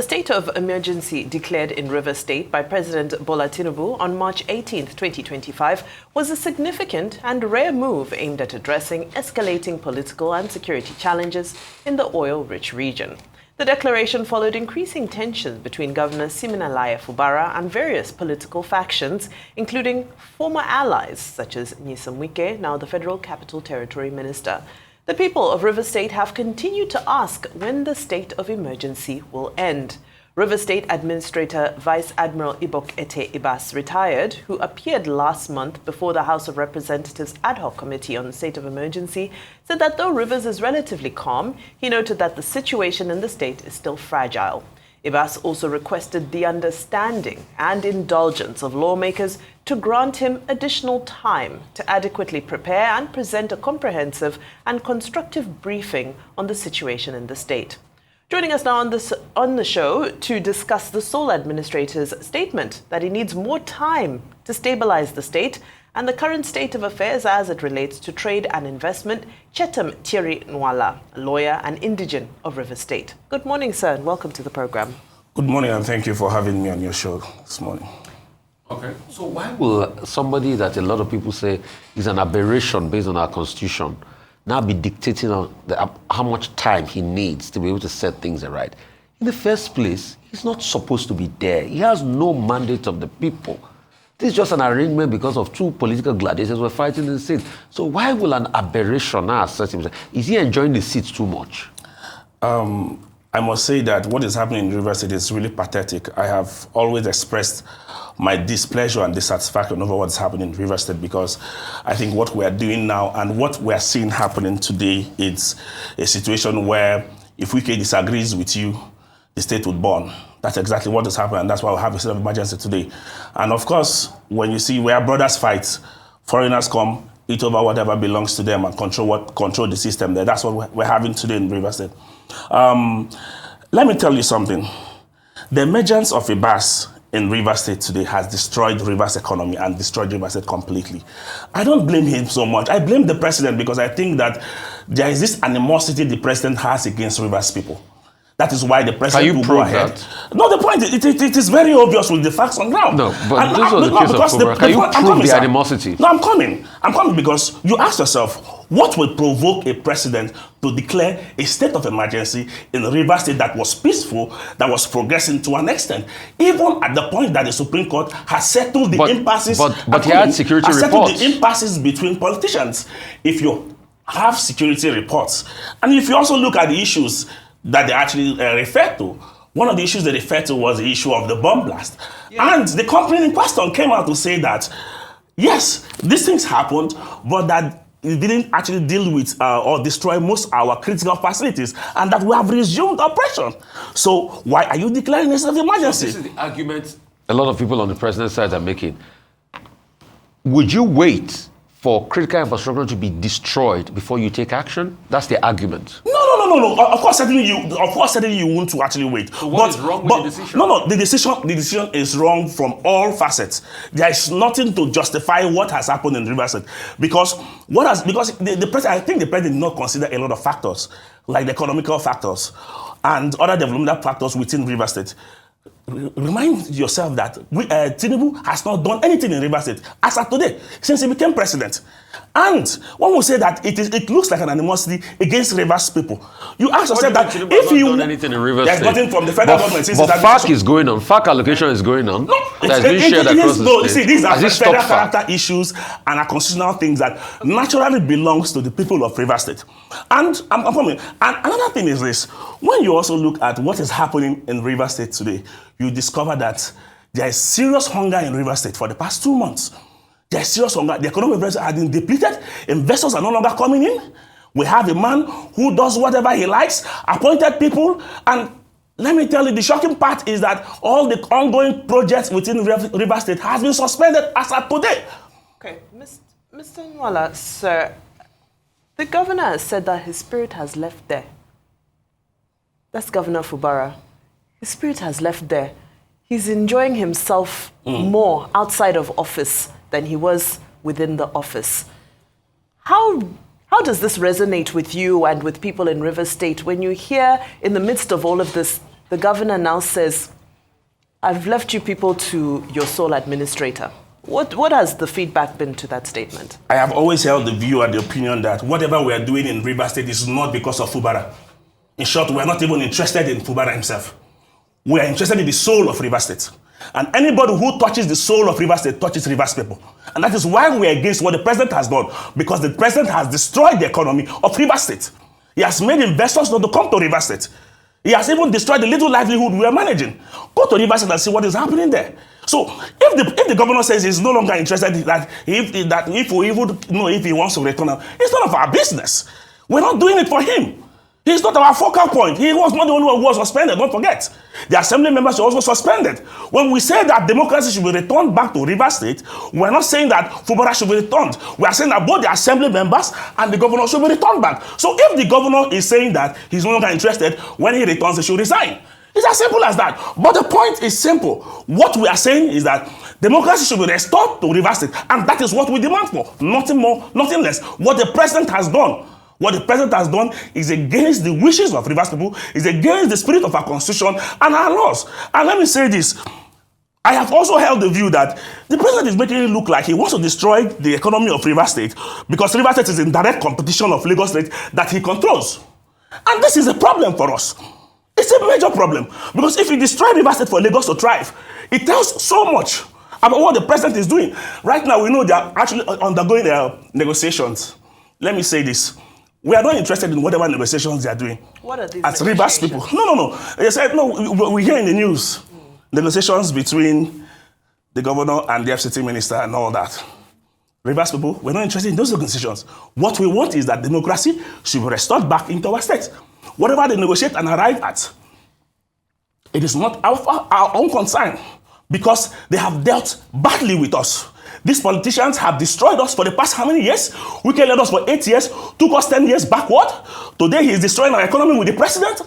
the state of emergency declared in Rivers State by President Bola Tinubu on March 18, 2025, was a significant and rare move aimed at addressing escalating political and security challenges in the oil-rich region. The declaration followed increasing tensions between Governor Siminalayi Fubara and various political factions, including former allies such as Nyesom Wike, now the Federal Capital Territory Minister. The people of Rivers State have continued to ask when the state of emergency will end. Rivers State Administrator Vice Admiral Ibok-Ete I, retired, who appeared last month before the House of Representatives Ad Hoc Committee on the State of Emergency, said that though Rivers is relatively calm, he noted that the situation in the state is still fragile. Ibas also requested the understanding and indulgence of lawmakers to grant him additional time to adequately prepare and present a comprehensive and constructive briefing on the situation in the state. Joining us now on the show to discuss the sole administrator's statement that he needs more time to stabilize the state and the current state of affairs as it relates to trade and investment, Chetam Thierry Nwala, a lawyer and Indigene of Rivers State. Good morning, sir, and welcome to the program. Good morning, and thank you for having me on your show this morning. Okay. So why will somebody that a lot of people say is an aberration based on our constitution now be dictating on how much time he needs to be able to set things right? In the first place, he's not supposed to be there. He has no mandate of the people. This is just an arrangement because of two political gladiators who are fighting in the state. So why will an aberration now assert himself? Is he enjoying the seat too much? I must say that what is happening in Rivers State is really pathetic. I have always expressed my displeasure and dissatisfaction over what's happening in Rivers State because I think what we are doing now and what we are seeing happening today is a situation where if Wike disagrees with you, the state would burn. That's exactly what is happening, and that's why we have a state of emergency today. And of course, when you see where brothers fight, foreigners come, eat over whatever belongs to them and control the system there. That's what we're having today in Rivers State. Let me tell you something. The emergence of a bus in Rivers State today has destroyed Rivers' economy and destroyed Rivers State completely. I don't blame him so much. I blame the president because I think that there is this animosity the president has against Rivers people. That is why the president will go ahead. That? No, the point is, it is very obvious with the facts on ground. No, but this was the case of Fubara. Can you prove the animosity? No, I'm coming. I'm coming because you ask yourself, what will provoke a president to declare a state of emergency in Rivers State that was peaceful, that was progressing to an extent, even at the point that the Supreme Court has settled the impasses. But he had security reports. The impasses between politicians. If you have security reports, and if you also look at the issues that they actually refer to. One of the issues they referred to was the issue of the bomb blast. Yeah. And the company in question came out to say that, yes, these things happened, but that it didn't actually deal with or destroy most of our critical facilities, and that we have resumed operation. So why are you declaring a state of emergency? So this is the argument a lot of people on the president's side are making. Would you wait for critical infrastructure to be destroyed before you take action? That's the argument. No. Of course, certainly you want to actually wait. So what is wrong with the decision? No. The decision is wrong from all facets. There is nothing to justify what has happened in Rivers State because the president. I think the president did not consider a lot of factors like the economical factors and other developmental factors within Rivers State. Remind yourself that Tinubu has not done anything in Rivers State as of today since he became president. And one will say that it looks like an animosity against Rivers people. You ask yourself that if you done anything in Rivers State, there's nothing from the federal government. But FARC is going on. FARC allocation is going on. No, that's been shared across the state. See, these are federal character issues and are constitutional things that naturally belongs to the people of Rivers State. And I'm coming. And another thing is this: when you also look at what is happening in Rivers State today, you discover that there is serious hunger in Rivers State for the past 2 months. There is serious hunger. The economy of Rivers has been depleted. Investors are no longer coming in. We have a man who does whatever he likes, appointed people, and let me tell you, the shocking part is that all the ongoing projects within Rivers State has been suspended as of today. Okay, Mr. Nwala, sir, the governor has said that his spirit has left there. That's Governor Fubara. His spirit has left there. He's enjoying himself more outside of office than he was within the office. How does this resonate with you and with people in Rivers State when you hear in the midst of all of this the governor now says, I've left you people to your sole administrator. What has the feedback been to that statement? I have always held the view and the opinion that whatever we are doing in Rivers State is not because of Fubara. In short, we are not even interested in Fubara himself. We are interested in the soul of Rivers State. And anybody who touches the soul of Rivers State touches Rivers people. And that is why we are against what the president has done. Because the president has destroyed the economy of Rivers State. He has made investors not to come to Rivers State. He has even destroyed the little livelihood we are managing. Go to Rivers State and see what is happening there. So if the governor says he's no longer interested, if he wants to return, it's none of our business. We're not doing it for him. He's not our focal point. He was not the one who was suspended. Don't forget. The assembly members were also suspended. When we say that democracy should be returned back to Rivers State, we're not saying that Fubara should be returned. We are saying that both the assembly members and the governor should be returned back. So if the governor is saying that he's no longer interested, when he returns, he should resign. It's as simple as that. But the point is simple. What we are saying is that democracy should be restored to Rivers State, and that is what we demand for. Nothing more, nothing less. What the president has done is against the wishes of Rivers people, is against the spirit of our constitution and our laws. And let me say this. I have also held the view that the president is making it look like he wants to destroy the economy of Rivers State because Rivers State is in direct competition of Lagos State that he controls. And this is a problem for us. It's a major problem. Because if you destroy Rivers State for Lagos to thrive, it tells so much about what the president is doing. Right now, we know they are actually undergoing negotiations. Let me say this. We are not interested in whatever negotiations they are doing. What are these as Rivers people? No. They said, no, we hear in the news negotiations between the governor and the FCT minister and all that. Rivers people, we're not interested in those negotiations. What we want is that democracy should be restored back into our state. Whatever they negotiate and arrive at, it is not our own concern because they have dealt badly with us. These politicians have destroyed us for the past how many years? We led us for 8 years, took us 10 years backward. Today he is destroying our economy with the president.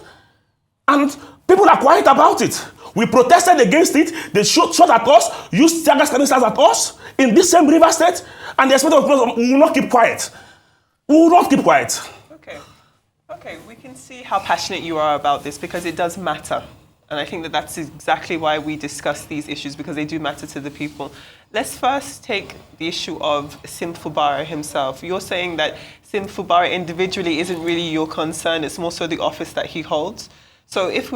And people are quiet about it. We protested against it. They shot at us, used tear gas canisters at us in this same River State. And the expected of us, we will not keep quiet. We will not keep quiet. Okay, we can see how passionate you are about this because it does matter. And I think that that's exactly why we discuss these issues, because they do matter to the people. Let's first take the issue of Sim Fubara himself. You're saying that Sim Fubara individually isn't really your concern, it's more so the office that he holds. So if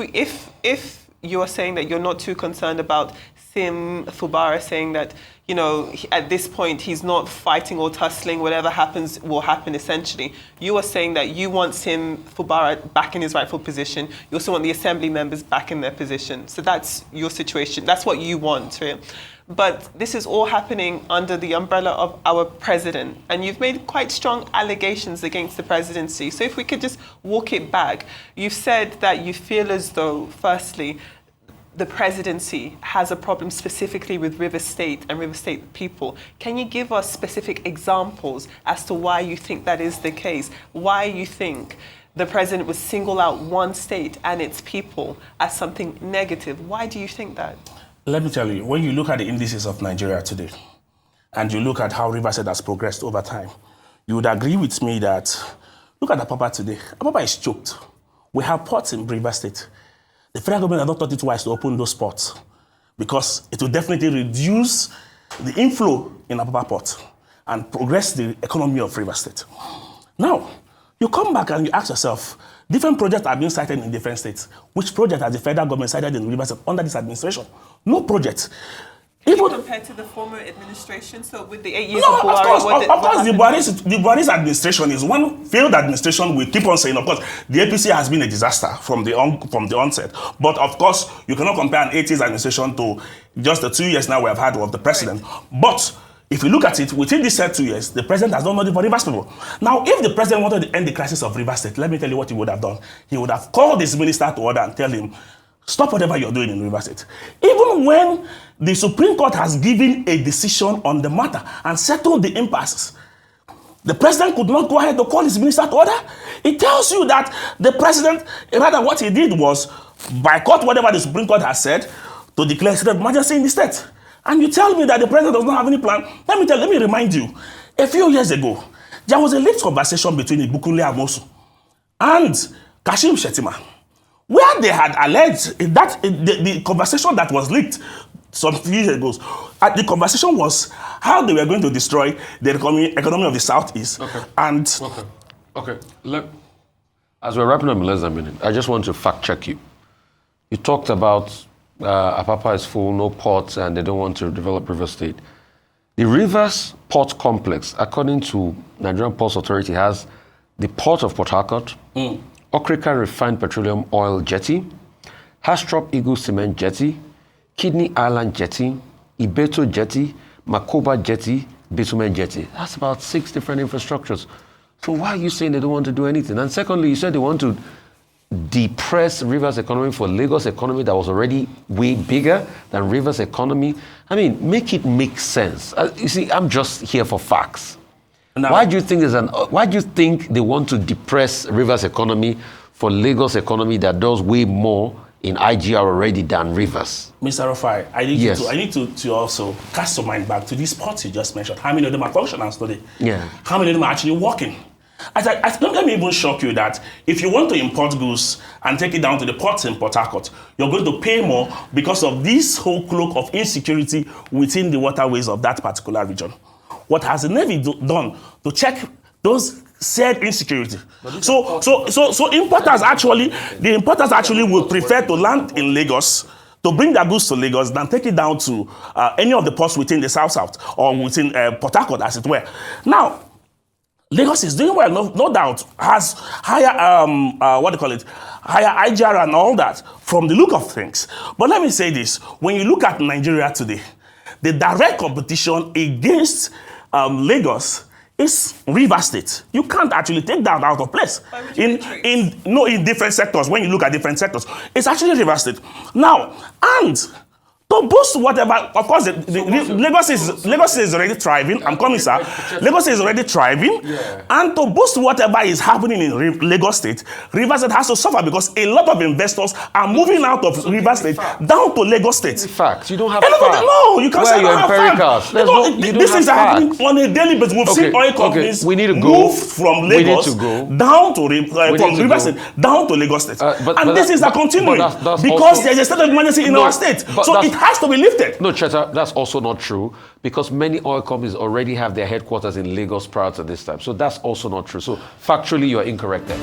you're saying that you're not too concerned about Sim Fubara saying that, you know, at this point he's not fighting or tussling, whatever happens will happen essentially. You are saying that you want Sim Fubara back in his rightful position. You also want the assembly members back in their position. So that's your situation. That's what you want, right? But this is all happening under the umbrella of our president. And you've made quite strong allegations against the presidency. So if we could just walk it back. You've said that you feel as though, firstly, the presidency has a problem specifically with River State and River State people. Can you give us specific examples as to why you think that is the case? Why you think the president would single out one state and its people as something negative? Why do you think that? Let me tell you, when you look at the indices of Nigeria today, and you look at how River State has progressed over time, you would agree with me that, look at Apapa today. Apapa is choked. We have ports in River State. The federal government has not thought it wise to open those ports because it will definitely reduce the inflow in Apapa port and progress the economy of River State. Now, you come back and you ask yourself, different projects are being cited in different states. Which project has the federal government cited in River State under this administration? No project. Even compared to the former administration, so with the 8 years of Buhari, of course, the Buhari's administration is one failed administration. We keep on saying, of course, the APC has been a disaster from the onset. But of course, you cannot compare an 8 years administration to just the 2 years now we have had of the president. Right. But if you look at it, within these 2 years, the president has done nothing for Rivers people. Now, if the president wanted to end the crisis of Rivers State, let me tell you what he would have done. He would have called his minister to order and tell him, stop whatever you're doing in Rivers State. Even when the Supreme Court has given a decision on the matter and settled the impasses, the president could not go ahead to call his minister to order. It tells you that the president, rather what he did was boycott whatever the Supreme Court has said to declare state of emergency in the state. And you tell me that the president does not have any plan. Let me remind you, a few years ago, there was a late conversation between Ibok-Ete I and Kashim Chetam, where they had alleged that the conversation that was leaked some few years ago, the conversation was how they were going to destroy the economy of the Southeast. Okay. And Okay. As we're wrapping up in less than a minute, I just want to fact check you. You talked about Apapa is full, no ports, and they don't want to develop River State. The Rivers Port Complex, according to Nigerian Ports Authority, has the Port of Port Harcourt, Okrika Refined Petroleum Oil Jetty, Hastrop Eagle Cement Jetty, Kidney Island Jetty, Ibeto Jetty, Makoba Jetty, Bitumen Jetty. That's about 6 different infrastructures. So why are you saying they don't want to do anything? And secondly, you said they want to depress Rivers economy for Lagos economy that was already way bigger than Rivers economy. I mean, make it make sense. You see, I'm just here for facts. Now, why do you think they want to depress Rivers economy for Lagos economy that does way more in IGR already than Rivers? Mr. Rufai, I need to also cast your mind back to these ports you just mentioned. How many of them are functional today? Yeah. How many of them are actually working? Let me even shock you that if you want to import goods and take it down to the ports in Port Harcourt, you're going to pay more because of this whole cloak of insecurity within the waterways of that particular region. What has the Navy done to check those said insecurity? So importers actually would prefer to land in Lagos to bring their goods to Lagos than take it down to any of the ports within the South or within Port Harcourt, as it were. Now, Lagos is doing well, no doubt, has higher, higher IGR and all that from the look of things. But let me say this, when you look at Nigeria today, the direct competition against Lagos is River State. You can't actually take that out of place. In different sectors. When you look at different sectors, it's actually River State. Now, and to boost whatever, of course, Lagos is already thriving. I'm coming, sir. Lagos is already thriving, and to boost whatever is happening in Lagos State, River State has to suffer because a lot of investors are moving out of River State down to Lagos State. Facts. You don't have facts. No, you can't say you don't have facts. These things are happening on a daily basis. We've seen oil companies move from Lagos down to from River State down to Lagos State, and this is continuing because there's a state of emergency in our state. So it has to be lifted. No, Chetam, that's also not true because many oil companies already have their headquarters in Lagos prior to this time. So that's also not true. So factually, you are incorrect there.